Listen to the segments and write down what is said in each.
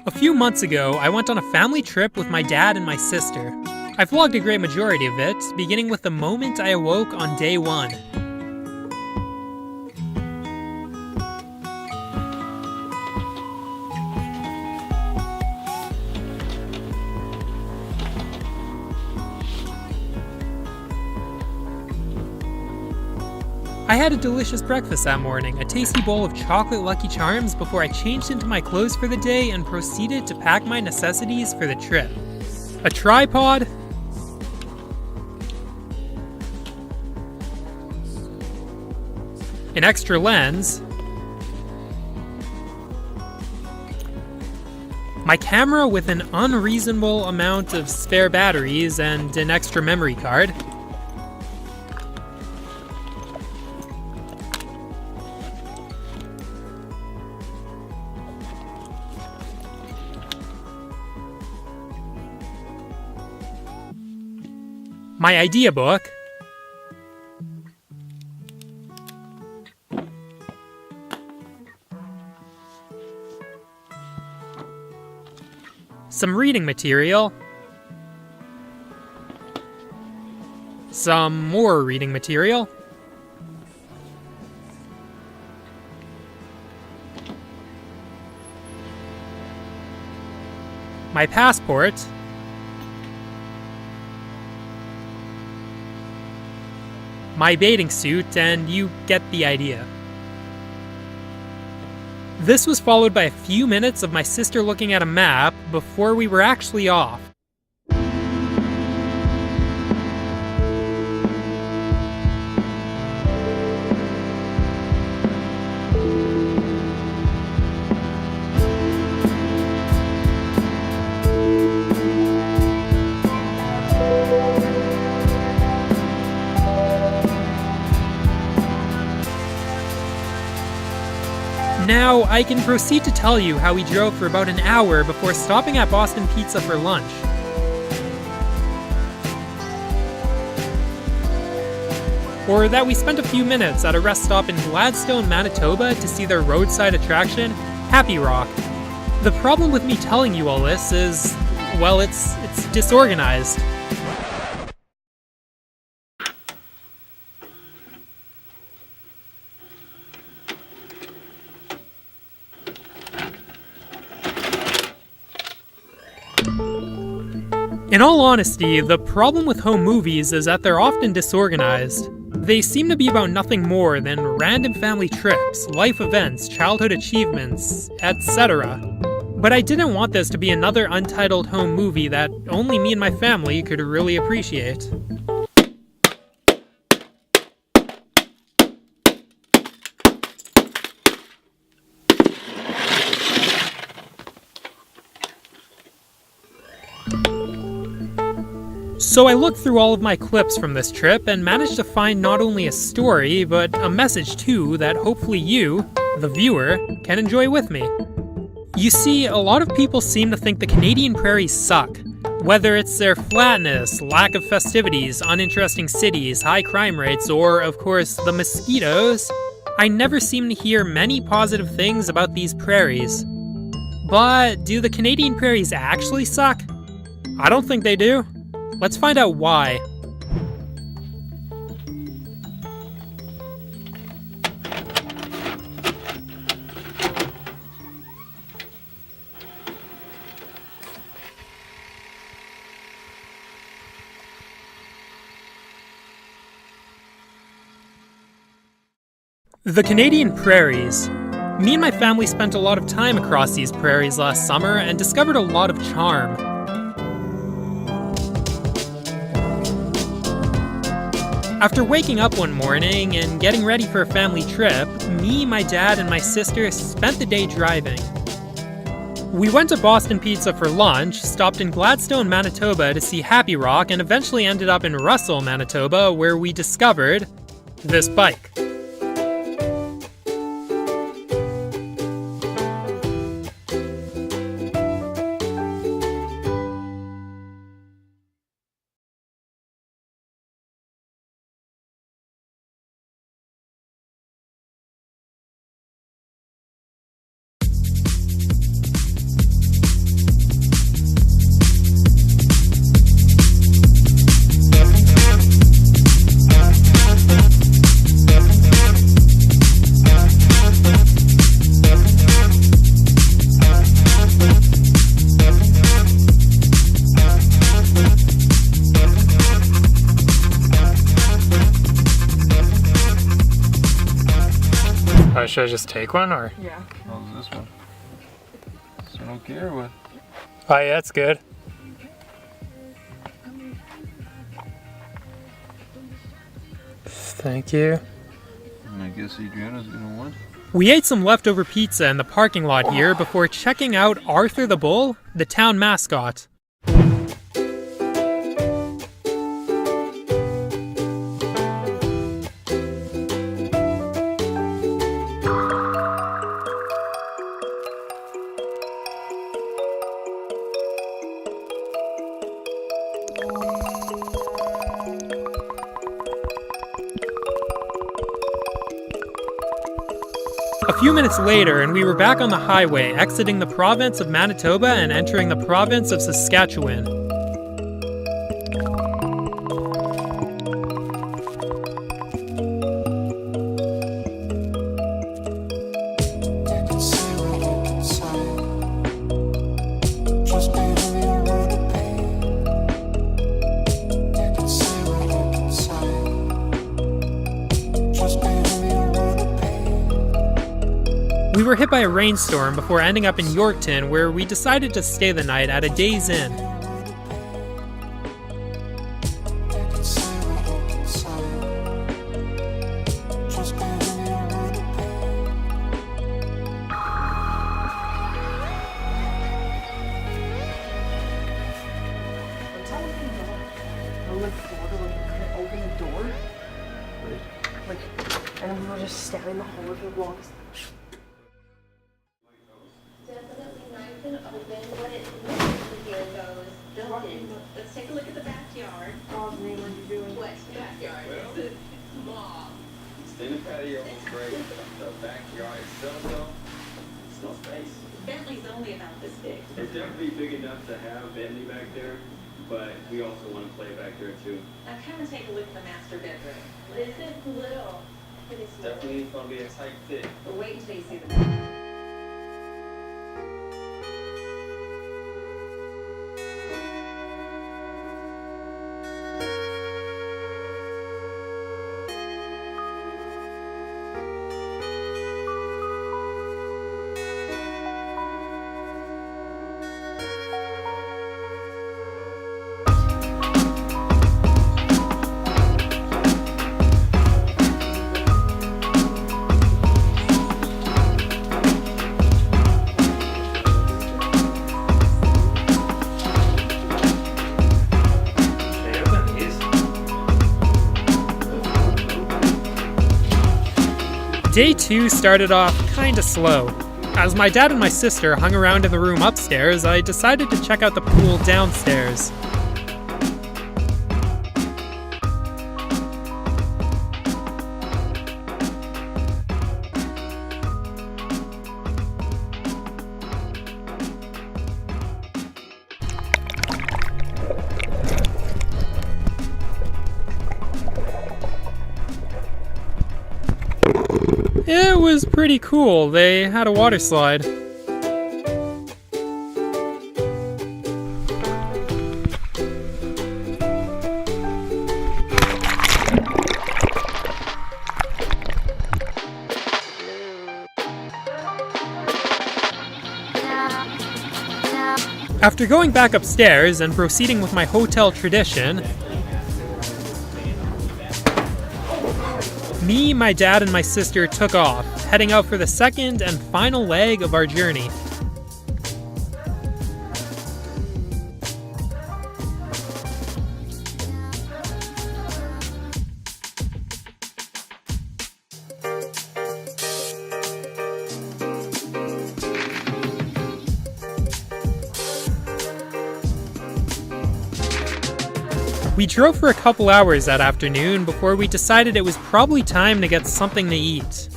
A few months ago, I went on a family trip with my dad and my sister. I vlogged a great majority of it, beginning with the moment I awoke on day one. I had a delicious breakfast that morning, a tasty bowl of chocolate Lucky Charms before I changed into my clothes for the day and proceeded to pack my necessities for the trip. A tripod, an extra lens, my camera with an unreasonable amount of spare batteries and an extra memory card, my idea book, some reading material, some more reading material, my passport, my bathing suit, and you get the idea. This was followed by a few minutes of my sister looking at a map before we were actually off. Now, I can proceed to tell you how we drove for about an hour before stopping at Boston Pizza for lunch. Or that we spent a few minutes at a rest stop in Gladstone, Manitoba to see their roadside attraction, Happy Rock. The problem with me telling you all this is, well, it's disorganized. In all honesty, the problem with home movies is that they're often disorganized. They seem to be about nothing more than random family trips, life events, childhood achievements, etc. But I didn't want this to be another untitled home movie that only me and my family could really appreciate. So I looked through all of my clips from this trip and managed to find not only a story, but a message too that hopefully you, the viewer, can enjoy with me. You see, a lot of people seem to think the Canadian Prairies suck. Whether it's their flatness, lack of festivities, uninteresting cities, high crime rates, or, of course, the mosquitoes, I never seem to hear many positive things about these prairies. But do the Canadian Prairies actually suck? I don't think they do. Let's find out why. The Canadian Prairies. Me and my family spent a lot of time across these prairies last summer and discovered a lot of charm. After waking up one morning and getting ready for a family trip, me, my dad, and my sister spent the day driving. We went to Boston Pizza for lunch, stopped in Gladstone, Manitoba to see Happy Rock, and eventually ended up in Russell, Manitoba, where we discovered this bike. Should I just take one, or? Yeah. How's this one? This one okay or what? Oh yeah, that's good. Thank you. And I guess Adriana's gonna want. We ate some leftover pizza in the parking lot here before checking out Arthur the Bull, the town mascot. A few minutes later, and we were back on the highway, exiting the province of Manitoba and entering the province of Saskatchewan. We were hit by a rainstorm before ending up in Yorkton, where we decided to stay the night at a Days Inn. Open the door, and we were just staring the hole for the longest. Definitely nice and open, but it here goes. Let's take a look at the backyard. God's name, what are you doing? What backyard? Well, It's small. stay in the patio is great. The backyard itself, though, it's no space. Bentley's only about this big. It's definitely big enough to have Bentley back there, but we also want to play back there too. Now come and take a look at the master bedroom. This is little. Pretty It's small. definitely going to be a tight fit. But wait until you see the Day 2 started off kinda slow. As my dad and my sister hung around in the room upstairs, I decided to check out the pool downstairs. It was pretty cool. They had a water slide. After going back upstairs and proceeding with my hotel tradition, me, my dad, and my sister took off, heading out for the second and final leg of our journey. We drove for a couple hours that afternoon before we decided it was probably time to get something to eat.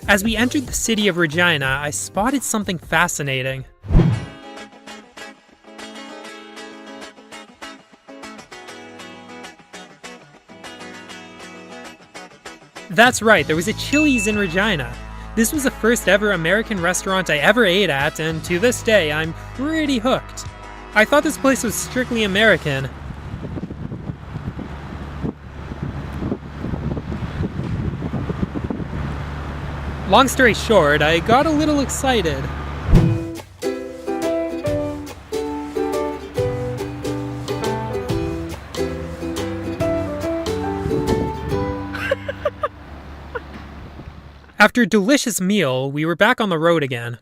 As we entered the city of Regina, I spotted something fascinating. That's right, there was a Chili's in Regina. This was the first ever American restaurant I ever ate at, and to this day, I'm pretty hooked. I thought this place was strictly American. Long story short, I got a little excited. After a delicious meal, we were back on the road again.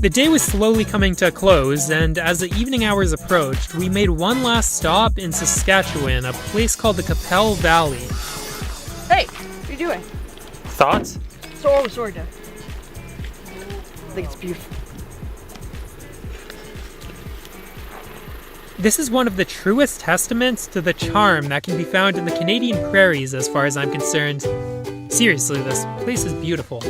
The day was slowly coming to a close, and as the evening hours approached, we made one last stop in Saskatchewan, a place called the Qu'Appelle Valley. Hey, what are you doing? Thoughts? Sorry, Dad. I think it's beautiful. This is one of the truest testaments to the charm that can be found in the Canadian Prairies as far as I'm concerned. Seriously, this place is beautiful.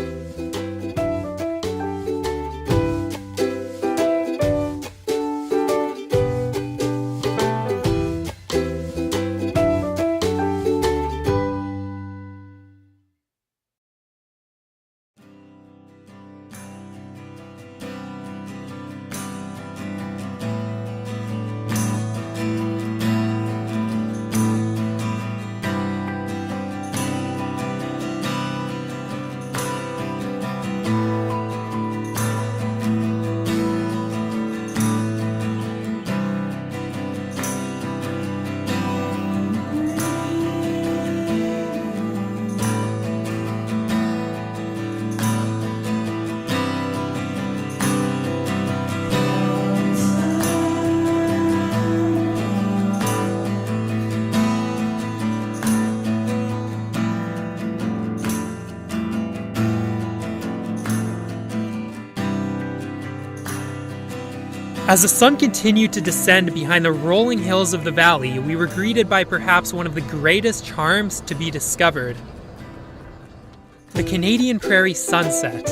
As the sun continued to descend behind the rolling hills of the valley, we were greeted by perhaps one of the greatest charms to be discovered: the Canadian Prairie sunset.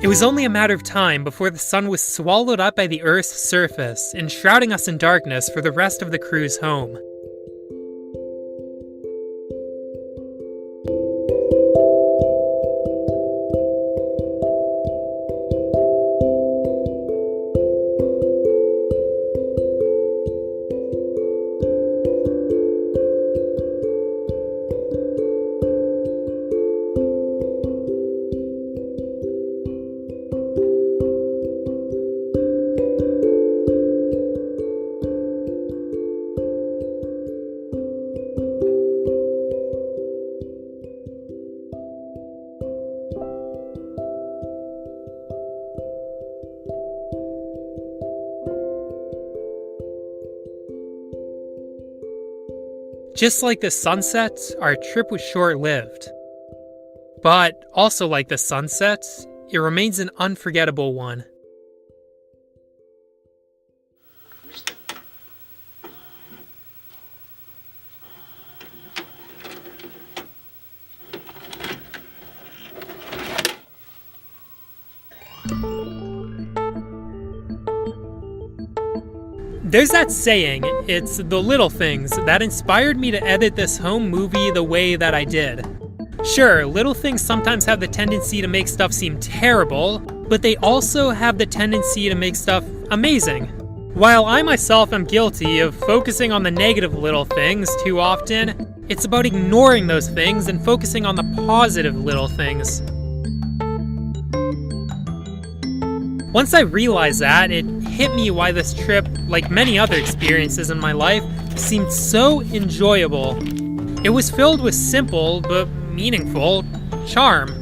It was only a matter of time before the sun was swallowed up by the Earth's surface, enshrouding us in darkness for the rest of the cruise home. Just like the sunset, our trip was short-lived. But also like the sunset, it remains an unforgettable one. There's that saying, it's the little things that inspired me to edit this home movie the way that I did. Sure, little things sometimes have the tendency to make stuff seem terrible, but they also have the tendency to make stuff amazing. While I myself am guilty of focusing on the negative little things too often, it's about ignoring those things and focusing on the positive little things. Once I realized that, it hit me why this trip, like many other experiences in my life, seemed so enjoyable. It was filled with simple but meaningful charm.